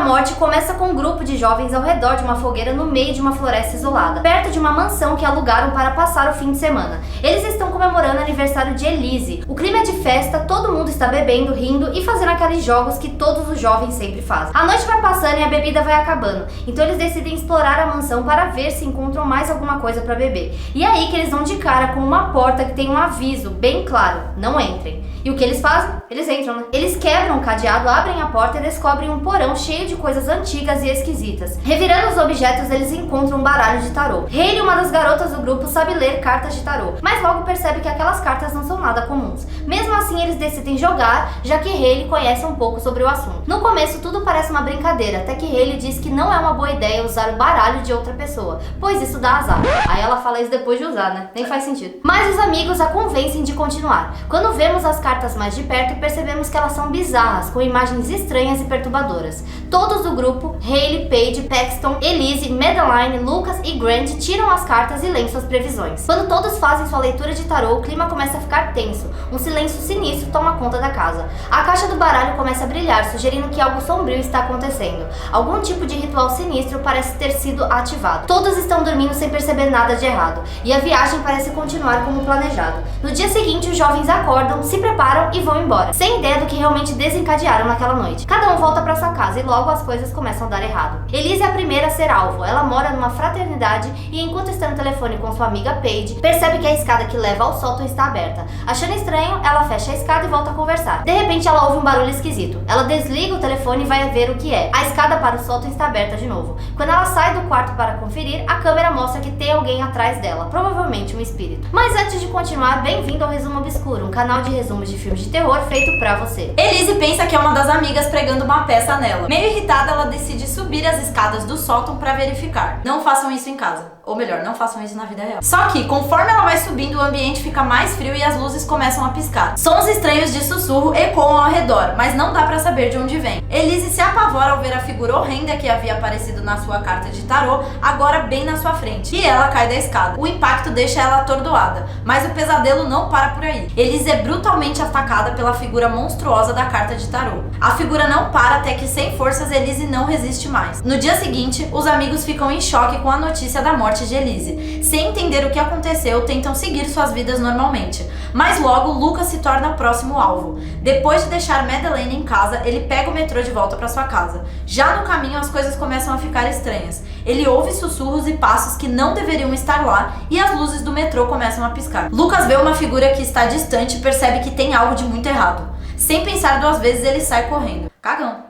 morte começa com um grupo de jovens ao redor de uma fogueira no meio de uma floresta isolada, perto de uma mansão que alugaram para passar o fim de semana. Eles estão comemorando o aniversário de Elise. O clima é de festa, todo mundo está bebendo, rindo e fazendo aqueles jogos que todos os jovens sempre fazem. A noite vai passando e a bebida vai acabando, então eles decidem explorar a mansão para ver se encontram mais alguma coisa para beber. E é aí que eles dão de cara com uma porta que tem um aviso bem claro: não entrem. E o que eles fazem? Eles entram, né? Eles quebram o cadeado, abrem a porta e descobrem um porão cheio de coisas antigas e esquisitas. Revirando os objetos, eles encontram um baralho de tarô. Hayley, uma das garotas do grupo, sabe ler cartas de tarô, mas logo percebe que aquelas cartas não são nada comuns. Mesmo assim, eles decidem jogar, já que Hayley conhece um pouco sobre o assunto. No começo, tudo parece uma brincadeira, até que Hayley diz que não é uma boa ideia usar o baralho de outra pessoa, pois isso dá azar. Aí ela fala isso depois de usar, né? Nem faz sentido. Mas os amigos a convencem de continuar. Quando vemos as cartas mais de perto, percebemos que elas são bizarras, com imagens estranhas e perturbadoras. Todos do grupo, Hayley, Paige, Paxton, Elise, Madeline, Lucas e Grant, tiram as cartas e leem suas previsões. Quando todos fazem sua leitura de tarô, o clima começa a ficar tenso. Um silêncio sinistro toma conta da casa. A caixa do baralho começa a brilhar, sugerindo que algo sombrio está acontecendo. Algum tipo de ritual sinistro parece ter sido ativado. Todos estão dormindo sem perceber nada de errado, e a viagem parece continuar como planejado. No dia seguinte, os jovens acordam, se preparam e vão embora, sem ideia do que realmente desencadearam naquela noite. Cada um volta para sua casa e logo as coisas começam a dar errado. Elise é a primeira a ser alvo. Ela mora numa fraternidade e enquanto está no telefone com sua amiga Paige, percebe que a escada que leva ao sótão está aberta. Achando estranho, ela fecha a escada e volta a conversar. De repente, ela ouve um barulho esquisito. Ela desliga o telefone e vai ver o que é. A escada para o sótão está aberta de novo. Quando ela sai do quarto para conferir, a câmera mostra que tem alguém atrás dela, provavelmente um espírito. Mas antes de continuar, bem-vindo ao Resumo Obscuro, um canal de resumos de filmes de terror feito pra você. Elise pensa que é uma das amigas pregando uma peça nela. Meio irritada, ela decide subir as escadas do sótão pra verificar. Não façam isso em casa. Ou melhor, não façam isso na vida real. Só que, conforme ela vai subindo, o ambiente fica mais frio e as luzes começam a piscar. Sons estranhos de sussurro ecoam ao redor, mas não dá pra saber de onde vem. Elise se apavora ao ver a figura horrenda que havia aparecido na sua carta de tarô, agora bem na sua frente. E ela cai da escada. O impacto deixa ela atordoada, mas o pesadelo não para por aí. Elise é brutalmente atacada pela figura monstruosa da carta de tarô. A figura não para até que, sem forças, Elise não resiste mais. No dia seguinte, os amigos ficam em choque com a notícia da morte de Elise. Sem entender o que aconteceu, tentam seguir suas vidas normalmente. Mas logo, Lucas se torna o próximo alvo. Depois de deixar Madeline em casa, ele pega o metrô de volta para sua casa. Já no caminho, as coisas começam a ficar estranhas. Ele ouve sussurros e passos que não deveriam estar lá e as luzes do metrô começam a piscar. Lucas vê uma figura que está distante e percebe que tem algo de muito errado. Sem pensar duas vezes, ele sai correndo. Cagão.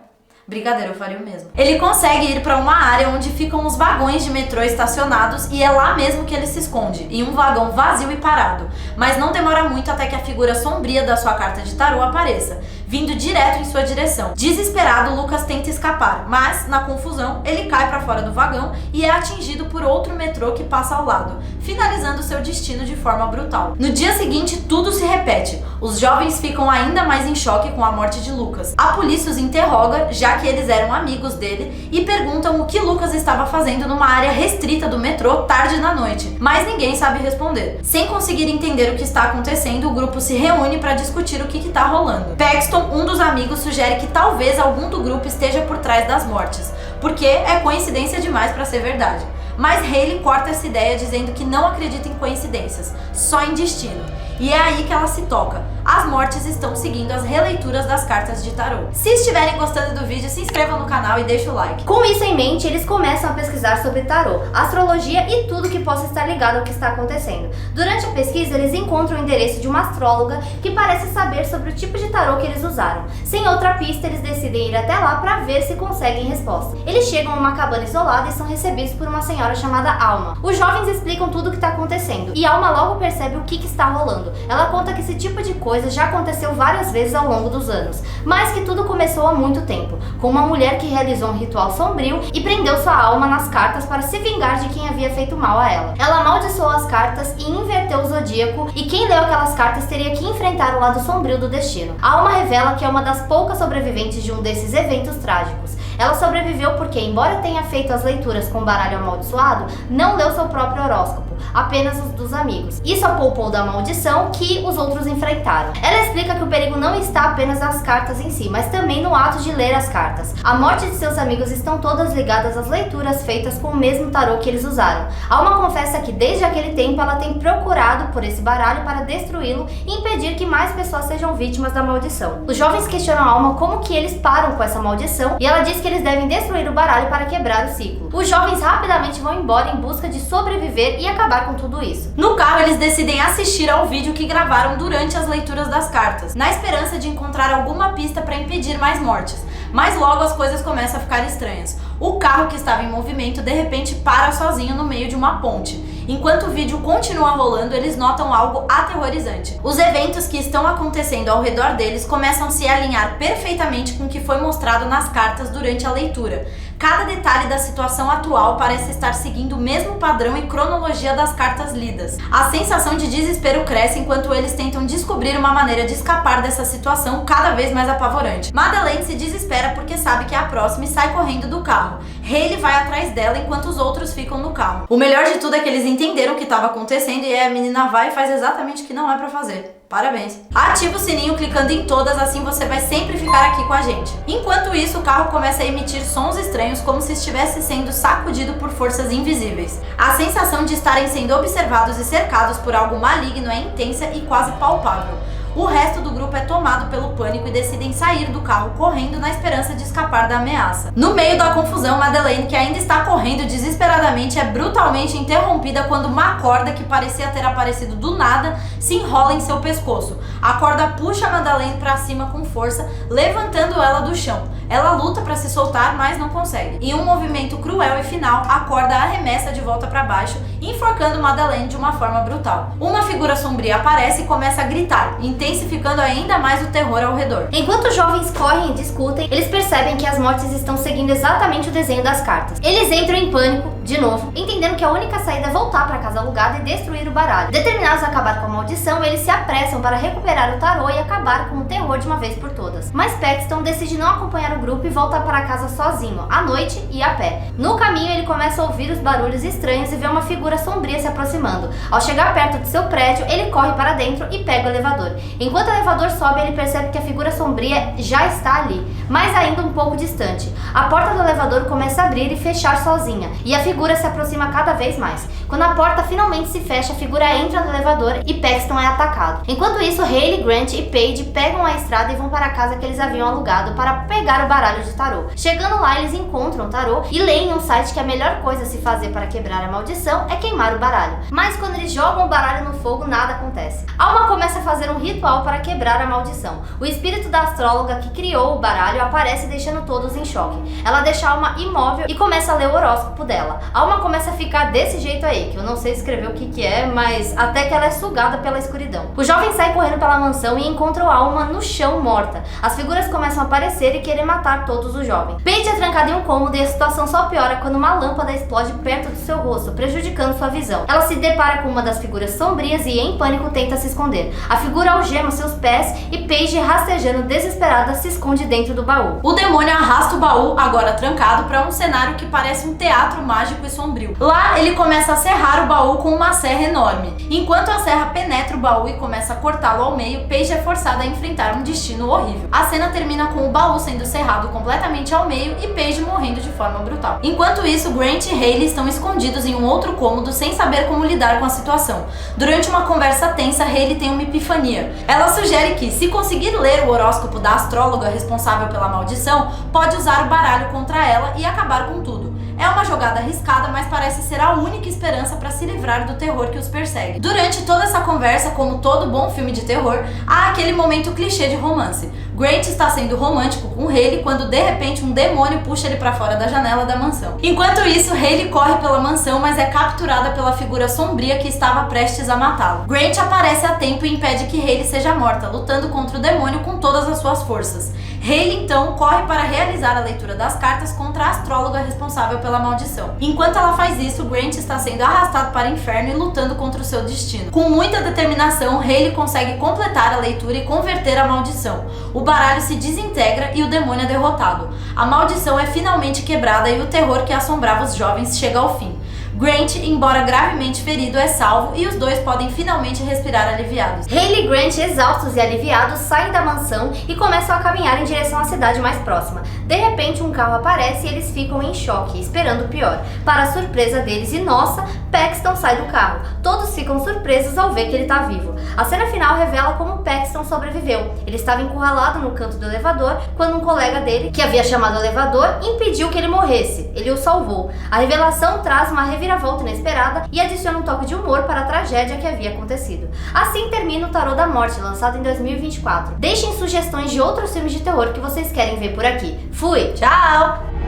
Brigadeiro, eu faria o mesmo. Ele consegue ir para uma área onde ficam os vagões de metrô estacionados e é lá mesmo que ele se esconde, em um vagão vazio e parado. Mas não demora muito até que a figura sombria da sua carta de tarô apareça, vindo direto em sua direção. Desesperado, Lucas tenta escapar, mas, na confusão, ele cai para fora do vagão e é atingido por outro metrô que passa ao lado, finalizando seu destino de forma brutal. No dia seguinte, tudo se repete. Os jovens ficam ainda mais em choque com a morte de Lucas. A polícia os interroga, já que eles eram amigos dele, e perguntam o que Lucas estava fazendo numa área restrita do metrô tarde da noite, mas ninguém sabe responder. Sem conseguir entender o que está acontecendo, o grupo se reúne para discutir o que está rolando. Paxton, um dos amigos, sugere que talvez algum do grupo esteja por trás das mortes, porque é coincidência demais para ser verdade. Mas Hayley corta essa ideia dizendo que não acredita em coincidências, só em destino. E é aí que ela se toca. As mortes estão seguindo as releituras das cartas de tarô. Se estiverem gostando do vídeo, se inscrevam no canal e deixem o like. Com isso em mente, eles começam a pesquisar sobre tarô, astrologia e tudo que possa estar ligado ao que está acontecendo. Durante a pesquisa, eles encontram o endereço de uma astróloga que parece saber sobre o tipo de tarô que eles usaram. Sem outra pista, eles decidem ir até lá para ver se conseguem resposta. Eles chegam a uma cabana isolada e são recebidos por uma senhora chamada Alma. Os jovens explicam tudo o que está acontecendo e Alma logo percebe o que está rolando. Ela conta que esse tipo de coisa já aconteceu várias vezes ao longo dos anos, mas que tudo começou há muito tempo, com uma mulher que realizou um ritual sombrio e prendeu sua alma nas cartas para se vingar de quem havia feito mal a ela. Ela amaldiçoou as cartas e inverteu o zodíaco, e quem leu aquelas cartas teria que enfrentar o lado sombrio do destino. A Alma revela que é uma das poucas sobreviventes de um desses eventos trágicos. Ela sobreviveu porque, embora tenha feito as leituras com o baralho amaldiçoado, não leu seu próprio horóscopo. apenas os dos amigos. Isso a poupou da maldição que os outros enfrentaram. Ela explica que o perigo não está apenas nas cartas em si, mas também no ato de ler as cartas. A morte de seus amigos estão todas ligadas às leituras feitas com o mesmo tarô que eles usaram. A Alma confessa que desde aquele tempo ela tem procurado por esse baralho para destruí-lo e impedir que mais pessoas sejam vítimas da maldição. Os jovens questionam a Alma como que eles param com essa maldição e ela diz que eles devem destruir o baralho para quebrar o ciclo. Os jovens rapidamente vão embora em busca de sobreviver e acabar com tudo isso. No carro, eles decidem assistir ao vídeo que gravaram durante as leituras das cartas, na esperança de encontrar alguma pista para impedir mais mortes. Mas logo as coisas começam a ficar estranhas. O carro que estava em movimento de repente para sozinho no meio de uma ponte. Enquanto o vídeo continua rolando, eles notam algo aterrorizante. Os eventos que estão acontecendo ao redor deles começam a se alinhar perfeitamente com o que foi mostrado nas cartas durante a leitura. Cada detalhe da situação atual parece estar seguindo o mesmo padrão e cronologia das cartas lidas. A sensação de desespero cresce enquanto eles tentam descobrir uma maneira de escapar dessa situação cada vez mais apavorante. Madeleine se desespera porque sabe que é a próxima e sai correndo do carro. Hayley vai atrás dela enquanto os outros ficam no carro. O melhor de tudo é que eles entenderam o que estava acontecendo e a menina vai e faz exatamente o que não é pra fazer. Parabéns! Ativa o sininho clicando em todas, assim você vai sempre ficar aqui com a gente. Enquanto isso, o carro começa a emitir sons estranhos como se estivesse sendo sacudido por forças invisíveis. A sensação de estarem sendo observados e cercados por algo maligno é intensa e quase palpável. O resto do grupo é tomado pelo pânico e decidem sair do carro correndo na esperança de escapar da ameaça. No meio da confusão, Madeleine, que ainda está correndo desesperadamente, é brutalmente interrompida quando uma corda que parecia ter aparecido do nada se enrola em seu pescoço. A corda puxa Madeleine para cima com força, levantando ela do chão. Ela luta para se soltar, mas não consegue. Em um movimento cruel e final, a corda arremessa de volta para baixo, enforcando Madeleine de uma forma brutal. Uma figura sombria aparece e começa a gritar, intensificando ainda mais o terror ao redor. Enquanto os jovens correm e discutem, eles percebem que as mortes estão seguindo exatamente o desenho das cartas. Eles entram em pânico, de novo, entendendo que a única saída é voltar para a casa alugada e destruir o baralho. Determinados a acabar com a maldição, eles se apressam para recuperar o tarô e acabar com o terror de uma vez por todas. Mas Paxton decide não acompanhar o grupo e volta para casa sozinho, à noite e a pé. No caminho, ele começa a ouvir os barulhos estranhos e vê uma figura sombria se aproximando. Ao chegar perto de seu prédio, ele corre para dentro e pega o elevador. Enquanto o elevador sobe, ele percebe que a figura sombria já está ali, mas ainda um pouco distante. A porta do elevador começa a abrir e fechar sozinha, e a figura se aproxima cada vez mais. Quando a porta finalmente se fecha, a figura entra no elevador e Paxton é atacado. Enquanto isso, Hayley, Grant e Paige pegam a estrada e vão para a casa que eles haviam alugado para pegar o baralho de tarô. Chegando lá, eles encontram o tarô e leem em um site que a melhor coisa a se fazer para quebrar a maldição é queimar o baralho. Mas quando eles jogam o baralho no fogo, nada acontece. Alma começa a fazer um ritual para quebrar a maldição. O espírito da astróloga que criou o baralho aparece deixando todos em choque. Ela deixa a Alma imóvel e começa a ler o horóscopo dela. A Alma começa a ficar desse jeito aí, que eu não sei escrever o que é, mas até que ela é sugada pela escuridão. O jovem sai correndo pela mansão e encontra a Alma no chão morta. As figuras começam a aparecer e querer matar todos os jovens. Paige é trancada em um cômodo e a situação só piora quando uma lâmpada explode perto do seu rosto, prejudicando sua visão. Ela se depara com uma das figuras sombrias e em pânico tenta se esconder. A figura algema seus pés e Paige, rastejando desesperada, se esconde dentro do baú. O demônio arrasta o baú, agora trancado, para um cenário que parece um teatro mágico e sombrio. Lá, ele começa a serrar o baú com uma serra enorme. Enquanto a serra penetra o baú e começa a cortá-lo ao meio, Paige é forçada a enfrentar um destino horrível. A cena termina com o baú sendo serrado completamente ao meio e Paige morrendo de forma brutal. Enquanto isso, Grant e Hayley estão escondidos em um outro cômodo sem saber como lidar com a situação. Durante uma conversa tensa, Hayley tem uma epifania. Ela sugere que, se conseguir ler o horóscopo da astróloga responsável pela maldição, pode usar o baralho contra ela e acabar com tudo. É uma jogada arriscada, mas parece ser a única esperança para se livrar do terror que os persegue. Durante toda essa conversa, como todo bom filme de terror, há aquele momento clichê de romance. Grant está sendo romântico com Hayley quando de repente um demônio puxa ele para fora da janela da mansão. Enquanto isso, Hayley corre pela mansão, mas é capturada pela figura sombria que estava prestes a matá-lo. Grant aparece a tempo e impede que Hayley seja morta, lutando contra o demônio com todas as suas forças. Hayley então corre para realizar a leitura das cartas contra a astróloga responsável pela maldição. Enquanto ela faz isso, Grant está sendo arrastado para o inferno e lutando contra o seu destino. Com muita determinação, Hayley consegue completar a leitura e converter a maldição. O baralho se desintegra e o demônio é derrotado. A maldição é finalmente quebrada e o terror que assombrava os jovens chega ao fim. Grant, embora gravemente ferido, é salvo e os dois podem finalmente respirar aliviados. Haley e Grant, exaustos e aliviados, saem da mansão e começam a caminhar em direção à cidade mais próxima. De repente, um carro aparece e eles ficam em choque, esperando o pior. Para a surpresa deles e nossa, Paxton sai do carro. Todos ficam surpresos ao ver que ele está vivo. A cena final revela como Paxton sobreviveu. Ele estava encurralado no canto do elevador quando um colega dele, que havia chamado o elevador, impediu que ele morresse. Ele o salvou. A revelação traz uma reviravolta inesperada e adiciona um toque de humor para a tragédia que havia acontecido. Assim termina o Tarô da Morte, lançado em 2024. Deixem sugestões de outros filmes de terror que vocês querem ver por aqui. Fui! Tchau!